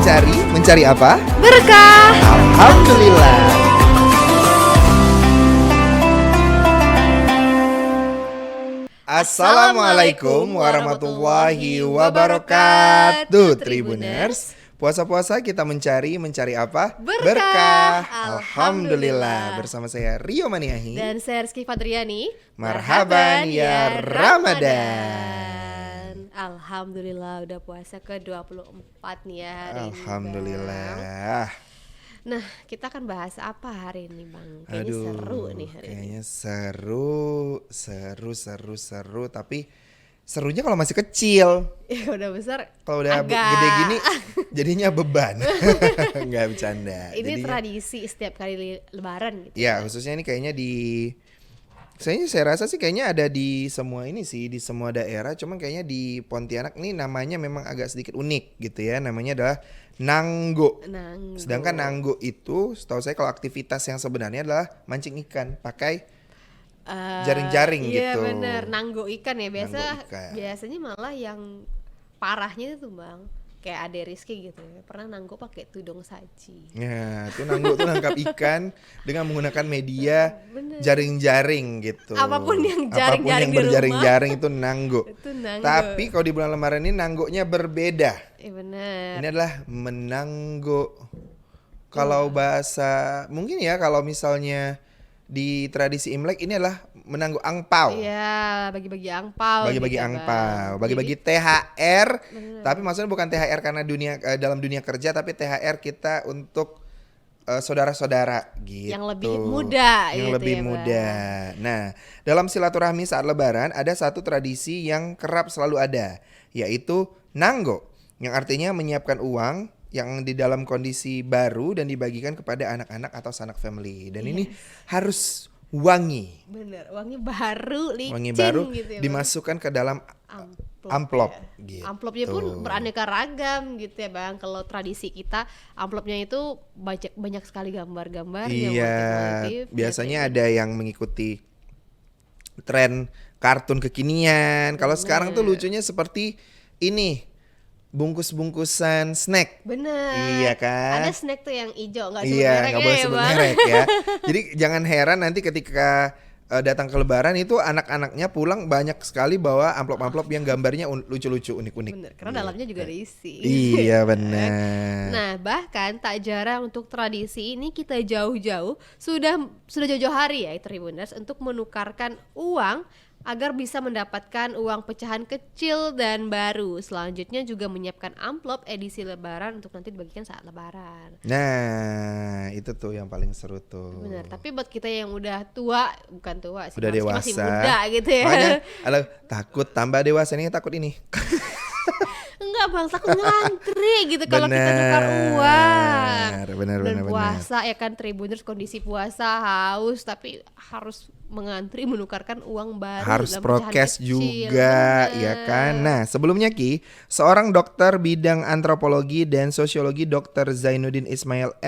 mencari apa? Berkah. Alhamdulillah. Assalamualaikum warahmatullahi wabarakatuh, Tribuners. Puasa-puasa kita mencari apa? Berkah. Alhamdulillah. Bersama saya Rio Maniahi Dan saya Rizky Fadriani. Marhaban ya Ramadan. Alhamdulillah udah puasa ke-24 nih ya hari ini, Alhamdulillah. Bang. Nah, kita akan bahas apa hari ini, Bang? Kayaknya seru nih hari ini. Kayaknya seru. Tapi serunya kalau masih kecil. Ya udah besar. Kalau udah gede gini jadinya beban. Enggak bercanda. Ini tradisi setiap kali lebaran gitu. Ya, khususnya ini kayaknya saya rasa sih kayaknya ada di semua ini sih, di semua daerah. Cuman kayaknya di Pontianak nih namanya memang agak sedikit unik gitu ya. Namanya adalah Nanggo. Sedangkan Nanggo itu setahu saya kalau aktivitas yang sebenarnya adalah mancing ikan pakai jaring-jaring iya, gitu. Iya benar, nanggo ikan ya. Ikan. Biasanya malah yang parahnya itu, Bang, kayak Ade Rizky gitu ya, pernah nanggo pakai tudung saji. Ya, itu nanggo tuh nangkap ikan dengan menggunakan media jaring-jaring gitu. Apapun yang jaring-jaring di berjaring-jaring itu nanggo. Itu nanggo. Tapi kalau di bulan Lebaran ini nanggonya berbeda. Iya benar. Ini adalah menanggo. Kalau bahasa mungkin ya kalau misalnya di tradisi Imlek ini adalah menanggo angpau. Iya, bagi-bagi angpau. Bagi-bagi gitu, angpau, Bang. bagi-bagi THR. Tapi maksudnya bukan THR karena dalam dunia kerja, tapi THR kita untuk saudara-saudara gitu. Yang lebih muda. Yang gitu lebih ya, muda. Nah, dalam silaturahmi saat Lebaran ada satu tradisi yang kerap selalu ada, yaitu nanggo, yang artinya menyiapkan uang yang di dalam kondisi baru dan dibagikan kepada anak-anak atau sanak family. Dan ini harus wangi. Bener, wangi baru, licin. Wangi baru gitu ya, dimasukkan ke dalam amplop ya. gitu. Amplopnya pun beraneka ragam gitu ya, Bang. Kalau tradisi kita amplopnya itu banyak sekali gambar-gambar yang Iya, motif-motif. biasanya ada yang mengikuti tren kartun kekinian. Kalau sekarang tuh lucunya seperti ini, bungkus-bungkusan snack. Bener. Iya kan? Ada snack tuh yang hijau, nggak sebut Iya, merek nggak boleh ya, sebut Bang. merek ya. Jadi jangan heran nanti ketika datang ke Lebaran itu anak-anaknya pulang banyak sekali bawa amplop-amplop yang gambarnya lucu-lucu, unik-unik. Bener, karena dalamnya juga ada isi. Iya benar. Nah, bahkan tak jarang untuk tradisi ini kita jauh-jauh sudah jauh-jauh hari ya Tribuners untuk menukarkan uang agar bisa mendapatkan uang pecahan kecil dan baru. Selanjutnya juga menyiapkan amplop edisi Lebaran untuk nanti dibagikan saat Lebaran. Nah, itu tuh yang paling seru tuh. Benar, tapi buat kita yang udah tua, bukan tua sih, udah dewasa, masih muda gitu ya. Makanya, takut tambah dewasa ini takut ini. Enggak, Bang, takut ngantri gitu kalau kita nukar uang. Benar. Puasa ya kan, Tribuners, kondisi puasa haus tapi harus mengantri menukarkan uang baru. Harus dalam prokes pecahan kecil. juga. Bener. Ya kan. Nah, sebelumnya Ki, seorang dokter bidang antropologi dan sosiologi, Dr. Zainuddin Ismail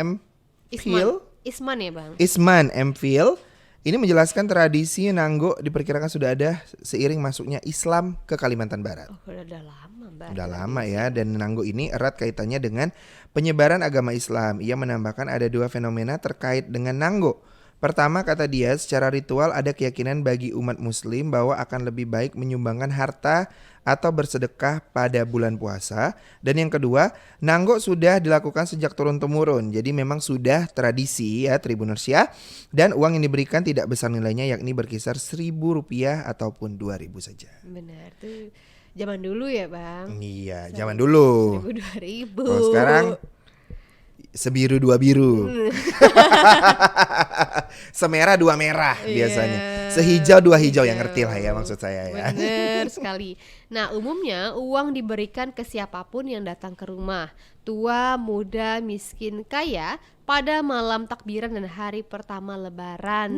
Isman ya, Bang. Isman MPhil ini menjelaskan tradisi nanggo diperkirakan sudah ada seiring masuknya Islam ke Kalimantan Barat. Oh, udah lama, Bang. Udah lama ya, dan nanggo ini erat kaitannya dengan penyebaran agama Islam. Ia menambahkan ada dua fenomena terkait dengan nanggo. Pertama, kata dia, secara ritual ada keyakinan bagi umat muslim bahwa akan lebih baik menyumbangkan harta atau bersedekah pada bulan puasa. Dan yang kedua, nanggo sudah dilakukan sejak turun-temurun. Jadi memang sudah tradisi ya Tribuners ya. Dan uang yang diberikan tidak besar nilainya, yakni berkisar Rp1.000 ataupun Rp2.000 saja. Benar, tuh zaman dulu ya, Bang. Iya, zaman dulu. 1.000, 2.000. Kalau sekarang sebiru dua biru. Semerah dua merah biasanya. Sehijau dua hijau, yang ngerti lah ya maksud saya ya. Benar sekali. Nah, umumnya uang diberikan ke siapapun yang datang ke rumah, tua, muda, miskin, kaya, pada malam takbiran dan hari pertama Lebaran.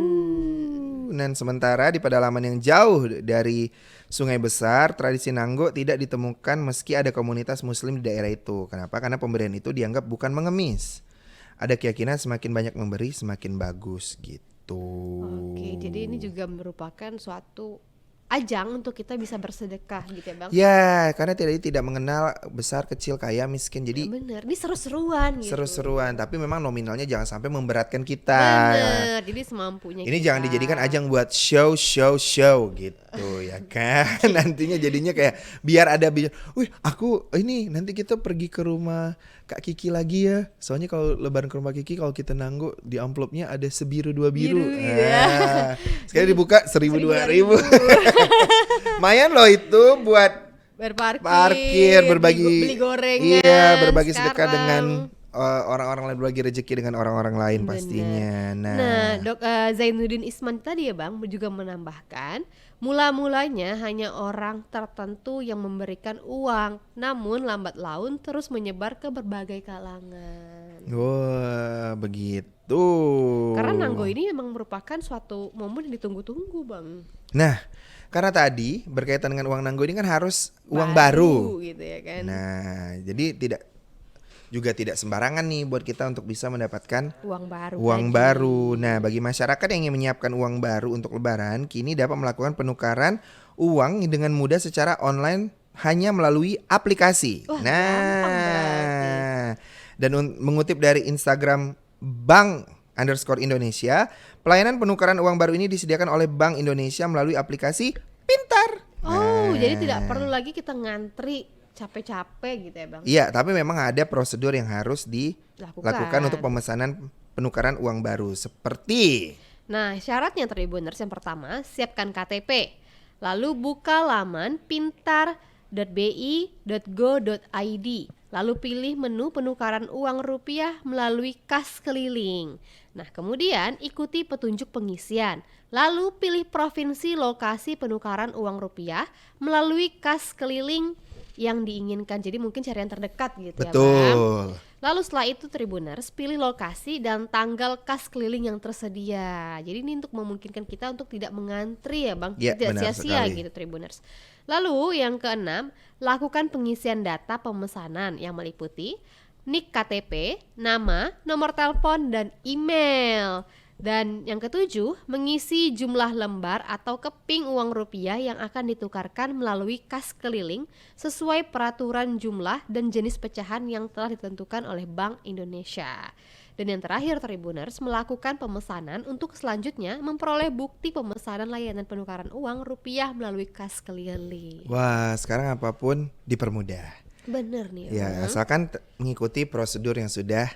Dan sementara di pedalaman yang jauh dari sungai besar, tradisi nanggo tidak ditemukan meski ada komunitas muslim di daerah itu. Kenapa? Karena pemberian itu dianggap bukan mengemis. Ada keyakinan semakin banyak memberi semakin bagus gitu. Oke, jadi ini juga merupakan suatu ajang untuk kita bisa bersedekah gitu ya Bang. Ya, karena tidak mengenal besar, kecil, kaya, miskin. Jadi Bener, ini seru-seruan gitu. seru-seruan, tapi memang nominalnya jangan sampai memberatkan kita. Bener, jadi semampunya Ini kita. jangan dijadikan ajang buat show gitu ya kan. Nantinya jadinya kayak biar ada wih aku ini nanti kita pergi ke rumah Kak Kiki lagi ya. Soalnya kalau lebaran ke rumah Kiki kalau kita nanggo di amplopnya ada sebiru dua biru. Biru gitu ya. Sekali dibuka 1.000 2.000. Lumayan loh itu buat parkir, berbagi beli gorengan. Iya, berbagi sedekah sekarang. dengan orang-orang lain, berbagi rezeki dengan orang-orang lain Bener. pastinya. Nah, Zainuddin Isman tadi ya Bang juga menambahkan, mula-mulanya hanya orang tertentu yang memberikan uang, namun lambat laun terus menyebar ke berbagai kalangan. Wah, begitu. Karena Nanggo ini memang merupakan suatu momen yang ditunggu-tunggu Bang. Nah, karena tadi berkaitan dengan uang Nanggo ini kan harus uang baru. gitu ya kan. Nah, jadi tidak sembarangan nih buat kita untuk bisa mendapatkan Uang baru. tadi. Nah, bagi masyarakat yang ingin menyiapkan uang baru untuk lebaran, kini dapat melakukan penukaran uang dengan mudah secara online hanya melalui aplikasi. Wah, gampang berarti. Dan mengutip dari Instagram Bank_Indonesia, pelayanan penukaran uang baru ini disediakan oleh Bank Indonesia melalui aplikasi Pintar. Oh, jadi tidak perlu lagi kita ngantri capek-capek gitu ya Bang. Iya, tapi memang ada prosedur yang harus dilakukan Lakukan. untuk pemesanan penukaran uang baru seperti. Nah, syaratnya Tribuners yang pertama, siapkan KTP. Lalu buka laman pintar.bi.go.id. Lalu pilih menu penukaran uang rupiah melalui kas keliling. Nah, kemudian ikuti petunjuk pengisian. Lalu pilih provinsi lokasi penukaran uang rupiah melalui kas keliling yang diinginkan. Jadi mungkin cari yang terdekat gitu ya Bang. Betul. Lalu setelah itu Tribuners pilih lokasi dan tanggal kas keliling yang tersedia. Jadi ini untuk memungkinkan kita untuk tidak mengantri ya Bang, Ya, tidak benar sia-sia sekali. gitu Tribuners. Lalu yang keenam, lakukan pengisian data pemesanan yang meliputi nik KTP, nama, nomor telepon, dan email. Dan yang ketujuh, mengisi jumlah lembar atau keping uang rupiah yang akan ditukarkan melalui kas keliling sesuai peraturan jumlah dan jenis pecahan yang telah ditentukan oleh Bank Indonesia. Dan yang terakhir Tribuners, melakukan pemesanan untuk selanjutnya memperoleh bukti pemesanan layanan penukaran uang rupiah melalui kas keliling. Wah, sekarang apapun dipermudah. Bener nih Ya, Bang. asalkan mengikuti prosedur yang sudah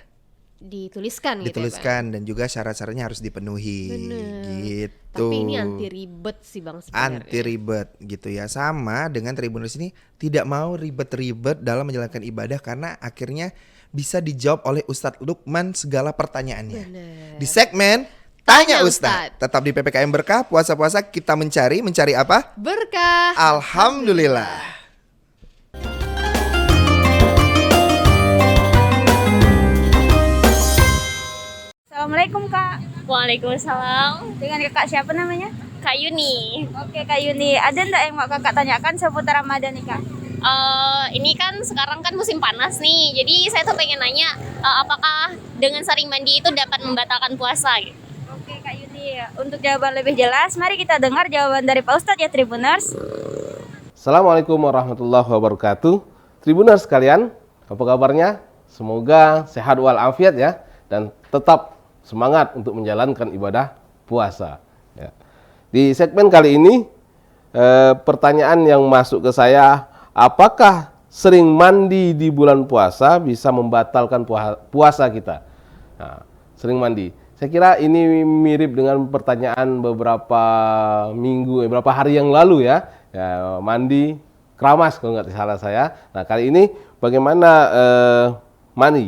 Dituliskan gitu ya Bang. dituliskan dan juga syarat-syaratnya harus dipenuhi. Bener. Gitu. Tapi ini anti ribet sih Bang sebenarnya. Anti ribet gitu ya. Sama dengan Tribuners ini tidak mau ribet-ribet dalam menjalankan ibadah karena akhirnya bisa dijawab oleh Ustadz Lukman segala pertanyaannya. Bener. Di segmen Tanya Ustadz. Tetap di PPKM Berkah, puasa-puasa kita mencari apa? Berkah. Alhamdulillah. Assalamualaikum Kak. Waalaikumsalam, Dengan kakak siapa namanya? Kak Yuni. Oke Kak Yuni, ada ndak yang mau kakak tanyakan seputar Ramadan nih Kak? Ini kan sekarang kan musim panas nih, jadi saya tuh pengen nanya, apakah dengan sering mandi itu dapat membatalkan puasa? Gitu? Oke Kak Yuni, untuk jawaban lebih jelas, mari kita dengar jawaban dari Pak Ustadz ya Tribuners. Assalamualaikum warahmatullahi wabarakatuh. Tribuners sekalian, apa kabarnya? Semoga sehat walafiat ya, dan tetap semangat untuk menjalankan ibadah puasa. Ya. Di segmen kali ini, pertanyaan yang masuk ke saya, apakah sering mandi di bulan puasa bisa membatalkan puasa kita? Nah, sering mandi. Saya kira ini mirip dengan pertanyaan beberapa beberapa hari yang lalu ya. Mandi keramas kalau nggak salah saya. Nah, kali ini bagaimana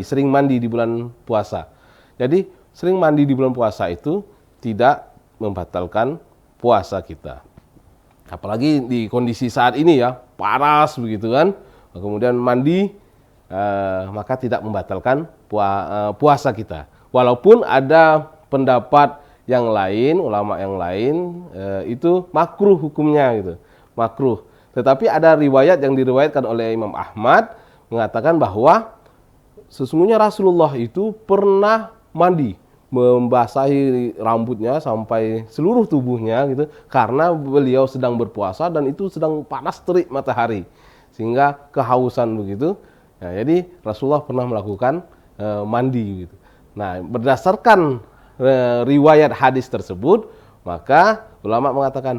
sering mandi di bulan puasa. Jadi sering mandi di bulan puasa itu tidak membatalkan puasa kita. Apalagi di kondisi saat ini ya, panas begitu kan. Kemudian mandi maka tidak membatalkan puasa kita. Walaupun ada pendapat yang lain, ulama yang lain itu makruh hukumnya gitu. Makruh. Tetapi ada riwayat yang diriwayatkan oleh Imam Ahmad mengatakan bahwa sesungguhnya Rasulullah itu pernah mandi membasahi rambutnya sampai seluruh tubuhnya gitu, karena beliau sedang berpuasa dan itu sedang panas terik matahari sehingga kehausan begitu. Nah, jadi Rasulullah pernah melakukan mandi gitu. Nah, berdasarkan riwayat hadis tersebut, maka ulama mengatakan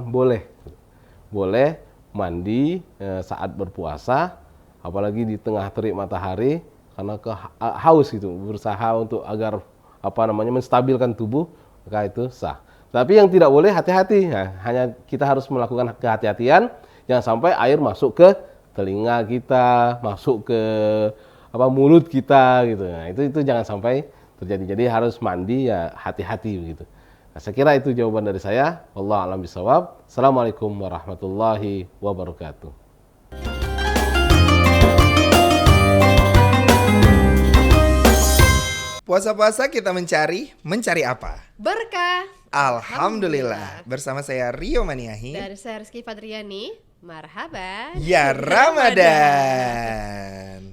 boleh mandi saat berpuasa, apalagi di tengah terik matahari, karena haus gitu, berusaha untuk agar menstabilkan tubuh, maka itu sah. Tapi yang tidak boleh, hati-hati. Nah, hanya kita harus melakukan kehati-hatian, jangan sampai air masuk ke telinga kita, masuk ke mulut kita gitu. Nah, itu jangan sampai terjadi. Jadi harus mandi ya hati-hati begitu. Nah, saya kira itu jawaban dari saya. Wallahu a'lam bishawab. Assalamualaikum warahmatullahi wabarakatuh. Puasa-puasa kita mencari apa? Berkah. Alhamdulillah. Bersama saya Rio Maniahi. Dan saya Rizky Fadriani. Marhaban. Ya Ramadan.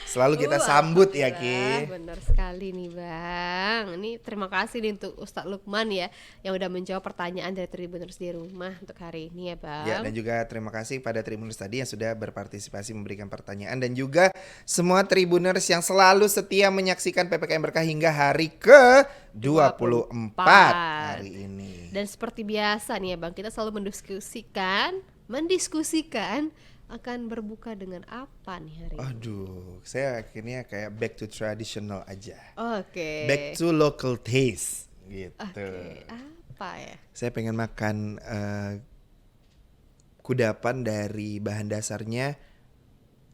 Selalu kita sambut ya Ki. Benar sekali nih Bang. Ini terima kasih nih untuk Ustadz Lukman ya, yang udah menjawab pertanyaan dari Tribuners di rumah untuk hari ini ya Bang. Ya, dan juga terima kasih pada Tribuners tadi yang sudah berpartisipasi memberikan pertanyaan, dan juga semua Tribuners yang selalu setia menyaksikan PPKM Berkah hingga hari ke-24 hari ini. Dan seperti biasa nih ya Bang, kita selalu mendiskusikan akan berbuka dengan apa nih hari ini? Aduh, saya akhirnya kayak back to traditional aja. Oke. Back to local taste gitu. Oke, apa ya? Saya pengen makan kudapan dari bahan dasarnya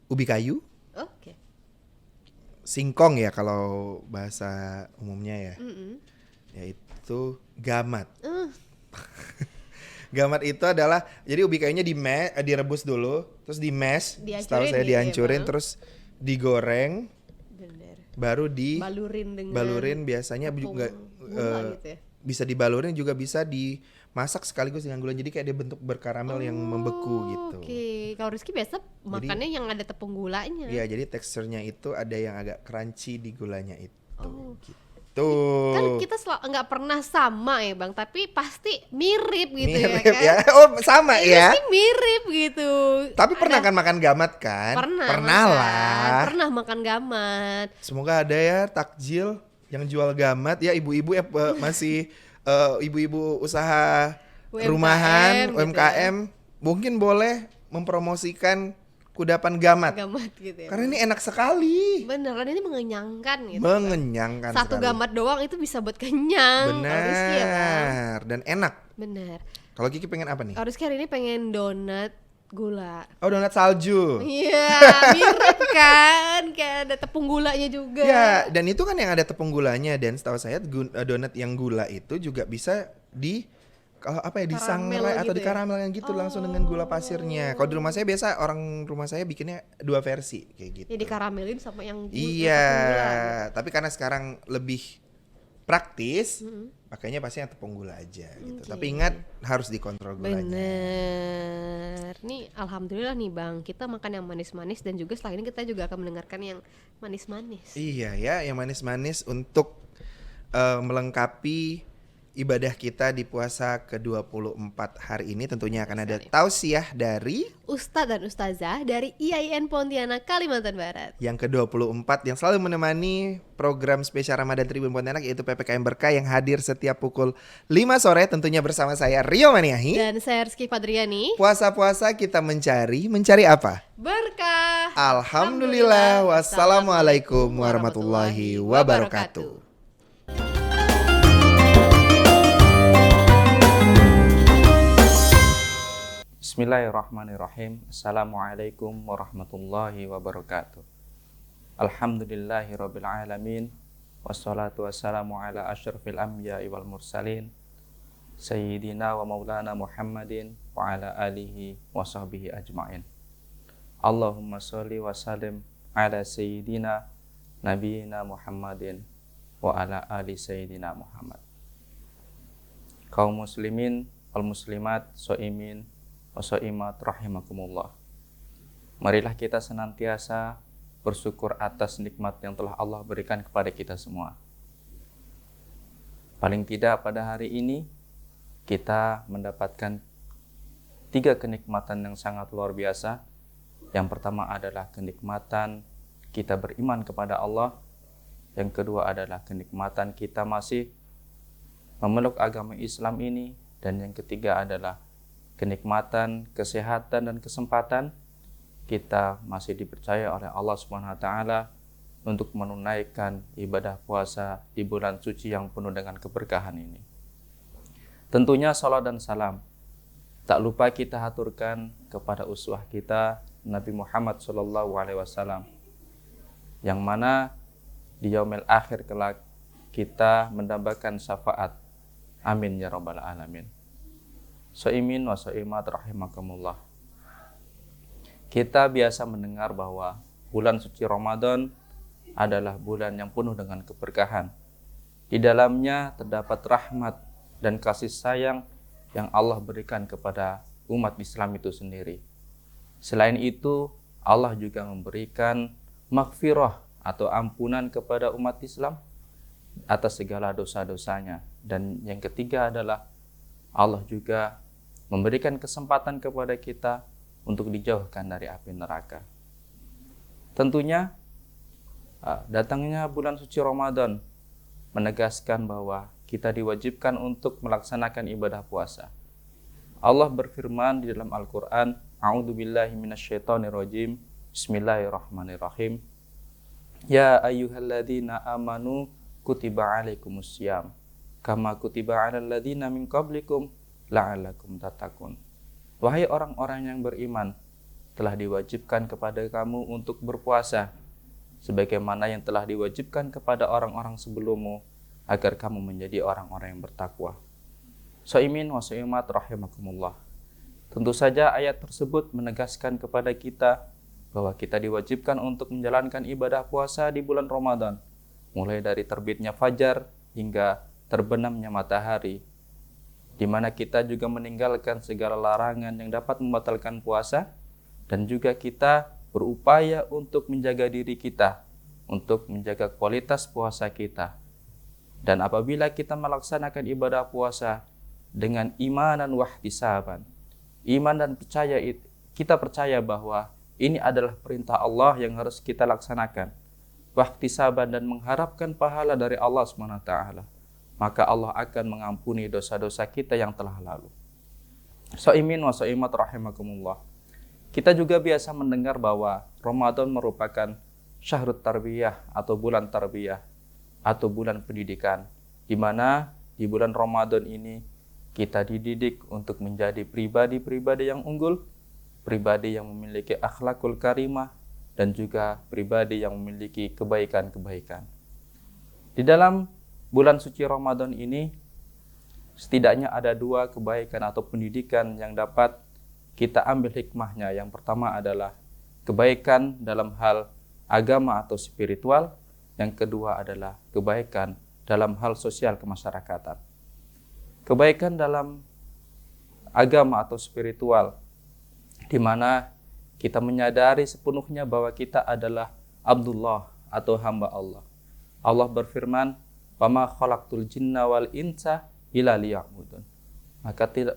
ubi kayu, Oke. singkong ya kalau bahasa umumnya ya, yaitu gamat. Gamat itu adalah, jadi ubi kayunya direbus dulu, terus di-mash, setahu saya dihancurin, terus digoreng, Bener. baru Balurin biasanya tepung juga gula gitu ya? bisa dibalurin, juga bisa dimasak sekaligus dengan gula, jadi kayak dia bentuk berkaramel yang membeku gitu. Oke, kalau Rizky biasa makannya yang ada tepung gulanya. Iya, jadi teksturnya itu ada yang agak crunchy di gulanya itu. Gitu. Kan kita nggak pernah sama ya Bang, tapi pasti mirip gitu Mirip ya kan? ya. Oh, sama ya. Pasti mirip gitu. Tapi pernah kan makan gamat kan? Pernah lah. Pernah makan gamat. Semoga ada ya takjil yang jual gamat ya, ibu-ibu masih ibu-ibu usaha UMKM rumahan, gitu UMKM, mungkin boleh mempromosikan kudapan gamat. Gamat gitu ya. Karena ini enak sekali. Beneran ini mengenyangkan gitu. Mengenyangkan Satu sekali. gamat doang itu bisa buat kenyang. Kalau Rizky ya, Bang. Benar, dan enak. Bener. Kalau Kiki pengen apa nih? Kalau Rizky hari ini pengen donat gula. Oh, donat salju. Iya, mirip kan, kayak ada tepung gulanya juga. Ya, dan itu kan yang ada tepung gulanya, dan setahu saya donat yang gula itu juga bisa disangrai atau gitu di karamel yang gitu langsung dengan gula pasirnya. Kalau di rumah saya biasa orang rumah saya bikinnya 2 versi kayak gitu. Ya dikaramelin sama yang Iya, tepung gula gitu. tapi karena sekarang lebih praktis, pakainya pasti yang tepung gula aja gitu. Tapi ingat harus dikontrol gulanya. Bener. Nih alhamdulillah nih Bang, kita makan yang manis-manis, dan juga setelah ini kita juga akan mendengarkan yang manis-manis. Iya ya, yang manis-manis untuk melengkapi ibadah kita di puasa ke-24 hari ini. Tentunya akan ada tausiah dari Ustadz dan Ustazah dari IAIN Pontianak, Kalimantan Barat. yang ke-24 yang selalu menemani program spesial Ramadan Tribun Pontianak, yaitu PPKM Berkah, yang hadir setiap pukul 5 sore tentunya bersama saya Rio Maniahi. Dan saya Rizky Fadriani. Puasa-puasa kita mencari apa? Berkah. Alhamdulillah. Wassalamualaikum warahmatullahi wabarakatuh. Bismillahirrahmanirrahim. Assalamualaikum warahmatullahi wabarakatuh. Alhamdulillahirabbil alamin. Wassalatu wassalamu ala asyrafil anbiya'i wal mursalin sayyidina wa maulana Muhammadin wa ala alihi wa sahbihi ajma'in. Allahumma sholli wa sallim ala sayyidina nabiyina Muhammadin wa ala ali sayyidina Muhammad. Kaum muslimin wal muslimat, shaimin wasaimat rahimakumullah. Marilah kita senantiasa bersyukur atas nikmat yang telah Allah berikan kepada kita semua. Paling tidak pada hari ini kita mendapatkan 3 kenikmatan yang sangat luar biasa. Yang pertama adalah kenikmatan kita beriman kepada Allah. Yang kedua adalah kenikmatan kita masih memeluk agama Islam ini. Dan yang ketiga adalah kenikmatan, kesehatan, dan kesempatan kita masih dipercaya oleh Allah SWT untuk menunaikan ibadah puasa di bulan suci yang penuh dengan keberkahan ini. Tentunya salat dan salam tak lupa kita haturkan kepada uswah kita Nabi Muhammad SAW, yang mana di yaumil akhir kelak kita mendambakan syafaat. Amin ya rabbal alamin. So'imin wa so'imat rahimakumullah. Kita biasa mendengar bahwa bulan suci Ramadan adalah bulan yang penuh dengan keberkahan. Di dalamnya terdapat rahmat dan kasih sayang yang Allah berikan kepada umat Islam itu sendiri. Selain itu, Allah juga memberikan maghfirah atau ampunan kepada umat Islam atas segala dosa-dosanya. Dan yang ketiga adalah Allah juga memberikan kesempatan kepada kita untuk dijauhkan dari api neraka. Tentunya datangnya bulan suci Ramadan menegaskan bahwa kita diwajibkan untuk melaksanakan ibadah puasa. Allah berfirman di dalam Al-Quran, A'udzubillahi minasyaitonirrajim, Bismillahirrahmanirrahim. Ya ayyuhalladzina amanu kutiba alaikumussyam kama kutiba alal ladzina min qablikum la'allakum tattaqun. Wahai orang-orang yang beriman, telah diwajibkan kepada kamu untuk berpuasa sebagaimana yang telah diwajibkan kepada orang-orang sebelummu agar kamu menjadi orang-orang yang bertakwa. So'imin wa so'imat rahimakumullah. Tentu saja ayat tersebut menegaskan kepada kita bahwa kita diwajibkan untuk menjalankan ibadah puasa di bulan Ramadan, mulai dari terbitnya fajar hingga terbenamnya matahari, di mana kita juga meninggalkan segala larangan yang dapat membatalkan puasa, dan juga kita berupaya untuk menjaga diri kita, untuk menjaga kualitas puasa kita. Dan apabila kita melaksanakan ibadah puasa dengan iman dan wahtisaban, iman dan percaya, kita percaya bahwa ini adalah perintah Allah yang harus kita laksanakan, wahtisaban dan mengharapkan pahala dari Allah SWT, maka Allah akan mengampuni dosa-dosa kita yang telah lalu. So'imin wa so'imat rahimakumullah. Kita juga biasa mendengar bahwa Ramadan merupakan syahrut tarbiyah atau bulan tarbiyah atau bulan pendidikan, di mana di bulan Ramadan ini kita dididik untuk menjadi pribadi-pribadi yang unggul, pribadi yang memiliki akhlakul karimah, dan juga pribadi yang memiliki kebaikan-kebaikan. Di dalam bulan suci Ramadan ini, setidaknya ada 2 kebaikan atau pendidikan yang dapat kita ambil hikmahnya. Yang pertama adalah kebaikan dalam hal agama atau spiritual. Yang kedua adalah kebaikan dalam hal sosial kemasyarakatan. Kebaikan dalam agama atau spiritual, di mana kita menyadari sepenuhnya bahwa kita adalah Abdullah atau hamba Allah. Allah berfirman, "Wama khalaqtul jinna wal insa illa liya'budun."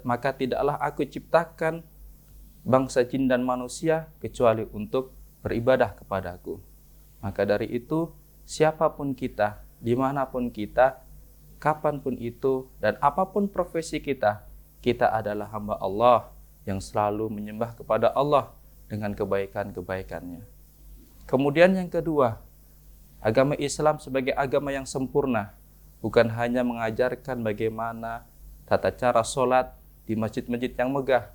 Maka tidaklah aku ciptakan bangsa jin dan manusia kecuali untuk beribadah kepadaku. Maka dari itu, siapapun kita, dimanapun kita, kapanpun itu, dan apapun profesi kita, kita adalah hamba Allah yang selalu menyembah kepada Allah dengan kebaikan-kebaikannya. Kemudian yang kedua, agama Islam sebagai agama yang sempurna bukan hanya mengajarkan bagaimana tata cara sholat di masjid-masjid yang megah,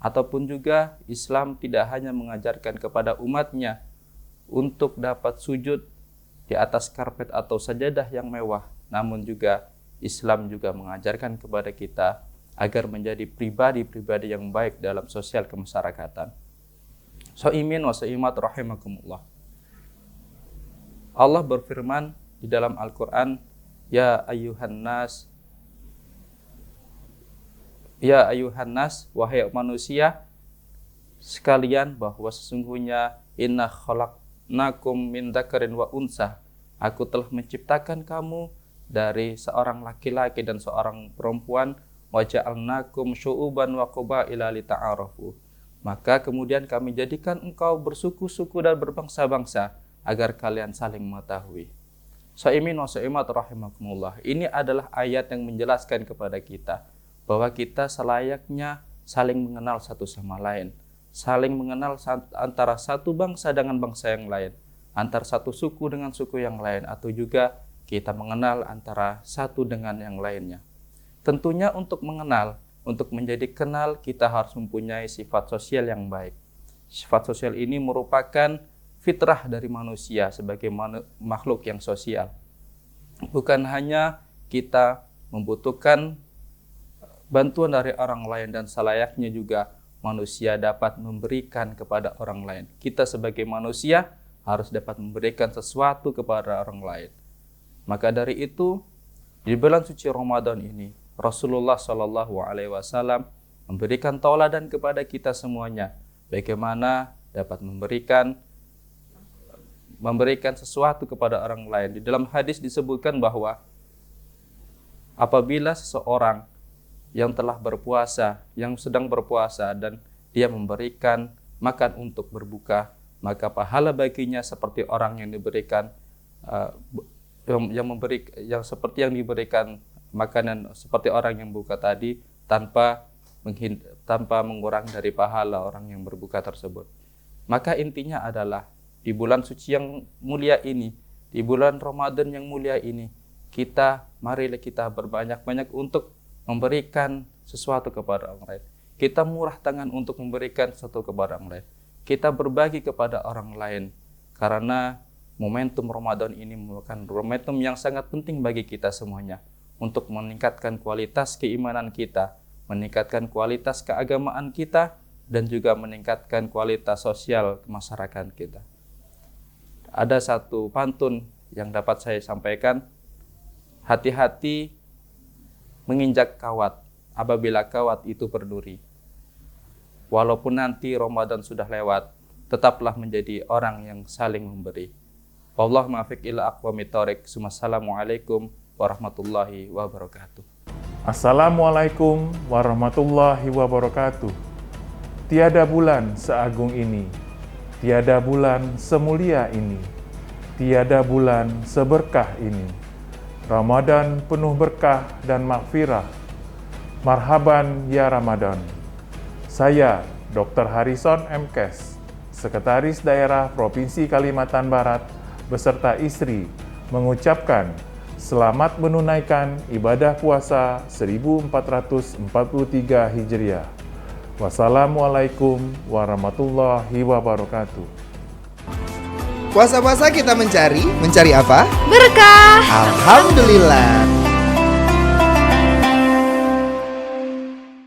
ataupun juga Islam tidak hanya mengajarkan kepada umatnya untuk dapat sujud di atas karpet atau sajadah yang mewah, namun juga Islam juga mengajarkan kepada kita agar menjadi pribadi-pribadi yang baik dalam sosial kemasyarakatan. So'imin wa so'imat rahimakumullah. Allah berfirman di dalam Al-Quran, Ya ayyuhan nas, wahai manusia sekalian, bahwa sesungguhnya inna khalaqnakum min dzakarin wa unsa, aku telah menciptakan kamu dari seorang laki-laki dan seorang perempuan, wa ja'alnakum syu'uban wa qabaila lita'arafu. Maka kemudian kami jadikan engkau bersuku-suku dan berbangsa-bangsa agar kalian saling mengetahui. Shaimin wa shaimat rahimakumullah. Ini adalah ayat yang menjelaskan kepada kita bahwa kita selayaknya saling mengenal satu sama lain, saling mengenal antara satu bangsa dengan bangsa yang lain, antar satu suku dengan suku yang lain, atau juga kita mengenal antara satu dengan yang lainnya. Tentunya untuk mengenal, untuk menjadi kenal, kita harus mempunyai sifat sosial yang baik. Sifat sosial ini merupakan fitrah dari manusia sebagai makhluk yang sosial. Bukan hanya kita membutuhkan bantuan dari orang lain, dan selayaknya juga manusia dapat memberikan kepada orang lain. Kita sebagai manusia harus dapat memberikan sesuatu kepada orang lain. Maka dari itu, di bulan suci Ramadan ini, Rasulullah SAW memberikan tauladan kepada kita semuanya, bagaimana dapat memberikan sesuatu kepada orang lain. Di dalam hadis disebutkan bahwa apabila seseorang yang telah berpuasa, yang sedang berpuasa, dan dia memberikan makan untuk berbuka, maka pahala baginya seperti orang yang diberikan seperti yang diberikan makanan seperti orang yang buka tadi, tanpa mengurangi dari pahala orang yang berbuka tersebut. Maka intinya adalah di bulan suci yang mulia ini, di bulan Ramadan yang mulia ini, marilah kita berbanyak-banyak untuk memberikan sesuatu kepada orang lain. Kita murah tangan untuk memberikan sesuatu kepada orang lain. Kita berbagi kepada orang lain, karena momentum Ramadan ini merupakan momentum yang sangat penting bagi kita semuanya untuk meningkatkan kualitas keimanan kita, meningkatkan kualitas keagamaan kita, dan juga meningkatkan kualitas sosial masyarakat kita. Ada satu pantun yang dapat saya sampaikan, hati-hati menginjak kawat apabila kawat itu berduri. Walaupun nanti Ramadan sudah lewat, tetaplah menjadi orang yang saling memberi. Wallahu muwaffiq ila aqwamit thoriq. Assalamualaikum warahmatullahi wabarakatuh. Assalamualaikum warahmatullahi wabarakatuh. Tiada bulan seagung ini, tiada bulan semulia ini, tiada bulan seberkah ini. Ramadan penuh berkah dan maghfirah. Marhaban ya Ramadan. Saya Dr. Harrison M. Kes, Sekretaris Daerah Provinsi Kalimantan Barat beserta istri mengucapkan selamat menunaikan ibadah puasa 1443 Hijriah. Wassalamualaikum warahmatullahi wabarakatuh. Puasa-puasa kita mencari apa? Berkah. Alhamdulillah.